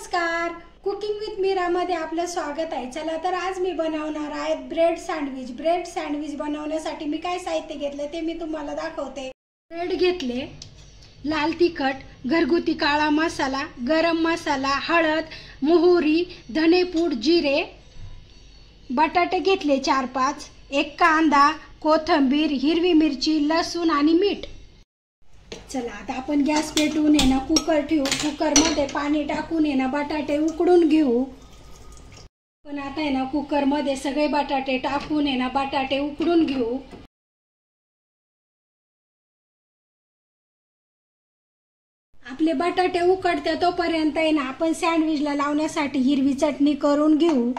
नमस्कार, cooking with मीरामध्ये आपलं स्वागत आहे। चला तर आज मी बनवणार आहे ब्रेड सँडविच। ब्रेड सँडविच बनवण्यासाठी मी काय साहित्य घेतले ते मी तुम्हाला दाखवते। ब्रेड घेतले, लाल तिखट, घरगुती काळा मसाला, गरम मसाला, हळद, मोहरी, धनेपूड, जिरे, बटाटे घेतले 4-5, एक कांदा, कोथिंबीर, हिरवी मिरची, लसूण आणि मीठ। चला आता आपण गॅस पेटवून आहे ना कुकर ठेवू। कुकर मध्ये पाणी टाकून आहे ना बटाटे उकडून घेऊ। पण आता आहे ना कुकर मध्ये सगळे बटाटे टाकून आहे ना बटाटे उकडून घेऊ। आपले बटाटे उकडते तोपर्यंत आहे ना आपण सँडविचला लावण्यासाठी हिरवी चटणी करून घेऊ।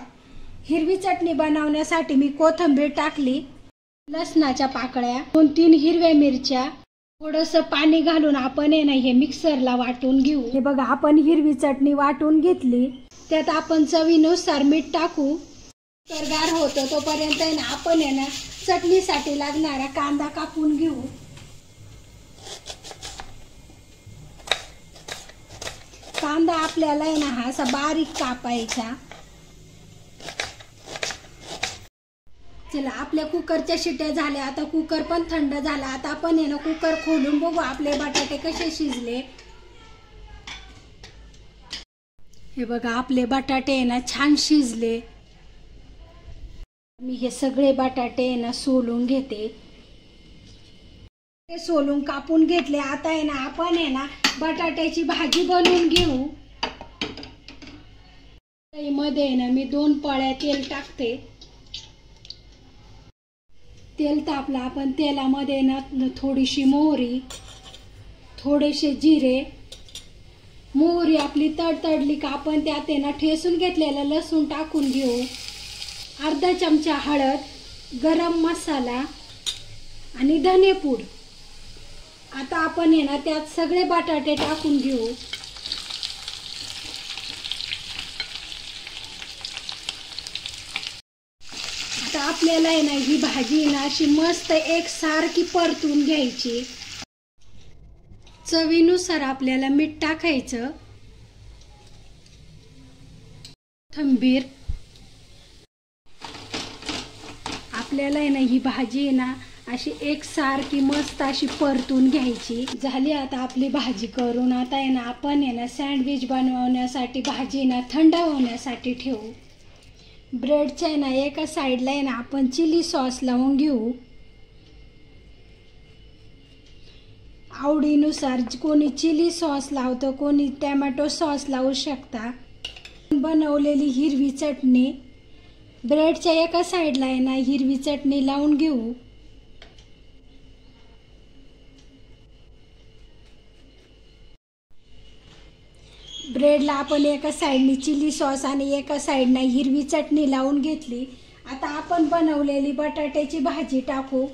हिरवी चटणी बनवण्यासाठी मी कोथिंबीर टाकली, लसणाच्या पाकळ्या, 2-3 हिरव्या मिरच्या, थोडंसं पाणी घालून आपण आहे ना हे मिक्सरला वाटून घेऊ। हे बघा आपण हिरवी चटणी वाटून घेतली, त्यात आपण चवीनुसार मीठ टाकू। तर गार होतो तोपर्यंत आहे ना आपण आहे ना चटणीसाठी लागणारा कांदा कापून घेऊ। कांदा आपल्याला आहे ना हा असा बारीक कापायचा। चला आपल्या कुकरच्या शिट्या झाल्या, आता कुकर पण थंड झाला। आता आपण आहे ना कुकर खोलून बघू आपले बटाटे कसे शिजले। हे बघा आपले बटाटे आहे ना छान शिजले। मी हे सगळे बटाटे आहे ना सोलून घेते। ते सोलून कापून घेतले। आता आहे ना आपण आहे ना बटाट्याची भाजी बनवून घेऊ। मध्ये आहे ना मी 2 पळ्या तेल टाकते। तेल तापलं, आपण तेलामध्ये ना थोडीशी मोहरी, थोडेसे जिरे, मोहरी आपली तडतडली का आपण त्यात आहे ना ठेचून घेतलेला लसूण टाकून घेऊ। अर्धा चमचा हळद, गरम मसाला आणि धनेपूड। आता आपण आहे ना त्यात सगळे बटाटे टाकून घेऊ। आता आपल्याला आहे ना ही भाजी ना अशी मस्त एकसारखी परतून घ्यायची। चवीनुसार आपल्याला मीठ टाकायचं, कोथिंबीर। आपल्याला आहे ना ही भाजी ना अशी एकसारखी मस्त अशी परतून घ्यायची। झाली आता आपली भाजी करून। आता आहे ना आपण आहे ना सँडविच बनवण्यासाठी भाजी ना थंड होण्यासाठी ठेवू। ब्रेडच्या आहे ना एका साईडला आहे ना आपण चिली सॉस लावून घेऊ। आवडीनुसार कोणी चिली सॉस लावतं, कोणी टोमॅटो सॉस लावू शकता। बनवलेली हिरवी चटणी ब्रेडच्या एका साईडला आहे ना हिरवी चटणी लावून घेऊ। ब्रेडला आपण एका साईडनी चिली सॉस आणि एका साईडने हिरवी चटणी लावून घेतली। आता आपण बनवलेली बटाट्याची भाजी टाकू।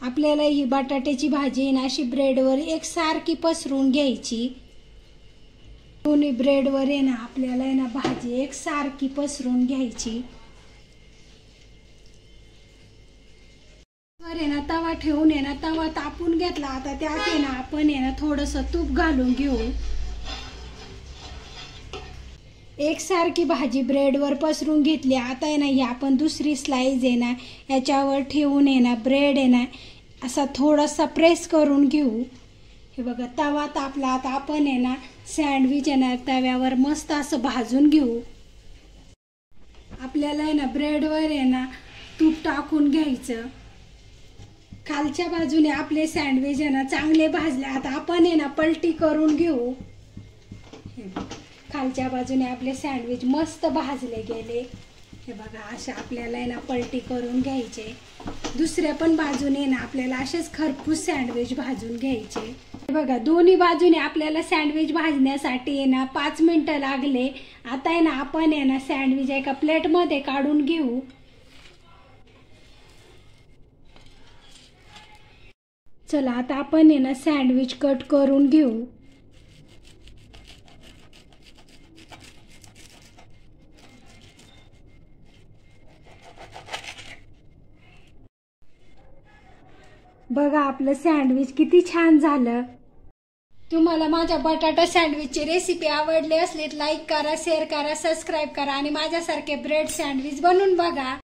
आपल्याला ही बटाट्याची भाजी ना अशी ब्रेडवर एकसारखी पसरून घ्यायची। दोन्ही ब्रेडवर आहे ना आपल्याला आहे ना भाजी एकसारखी पसरून घ्यायची। वर आहे ना तवा ठेवून आहे ना तवा तापून घेतला। आता त्यात आहे ना आपण आहे ना थोडंसं तूप घालून घेऊ। एकसारखी भाजी ब्रेडवर पसरून घेतली। आता आहे ना ही आपण दुसरी स्लाइस आहे ना याच्यावर ठेवून आहे ना ब्रेड आहे ना असा थोडासा प्रेस करून घेऊ। हे बघा तवा तापला। आता आपण आहे ना सँडविच आहे ना तव्यावर मस्त असं भाजून घेऊ। आपल्याला आहे ना ब्रेडवर आहे ना तूप टाकून घ्यायचं। खालच्या बाजूने आपले सँडविच आहे ना चांगले भाजले। आता आपण आहे ना पलटी करून घेऊ। खालच्या बाजूने आपले सँडविच मस्त भाजले गेले। हे बघा अशा आपल्याला आहे ना पलटी करून घ्यायचे। दुसऱ्या पण बाजूने ना आपल्याला असेच खरपूस सँडविच भाजून घ्यायचे। हे बघा दोन्ही बाजूने आपल्याला सँडविच भाजण्यासाठी आहे ना 5 मिनिटं लागले। आता आहे ना आपण आहे ना सँडविच एका प्लेटमध्ये काढून घेऊ। चला आता आपण आहे ना सँडविच कट करून घेऊ। बघा आपलं सँडविच किती छान झालं. तुम्हाला माझ्या बटाटा सँडविचची रेसिपी आवडली असली तर लाईक करा, शेअर करा, सबस्क्राईब करा आणि माझ्यासारखे ब्रेड सँडविच बनवून बघा.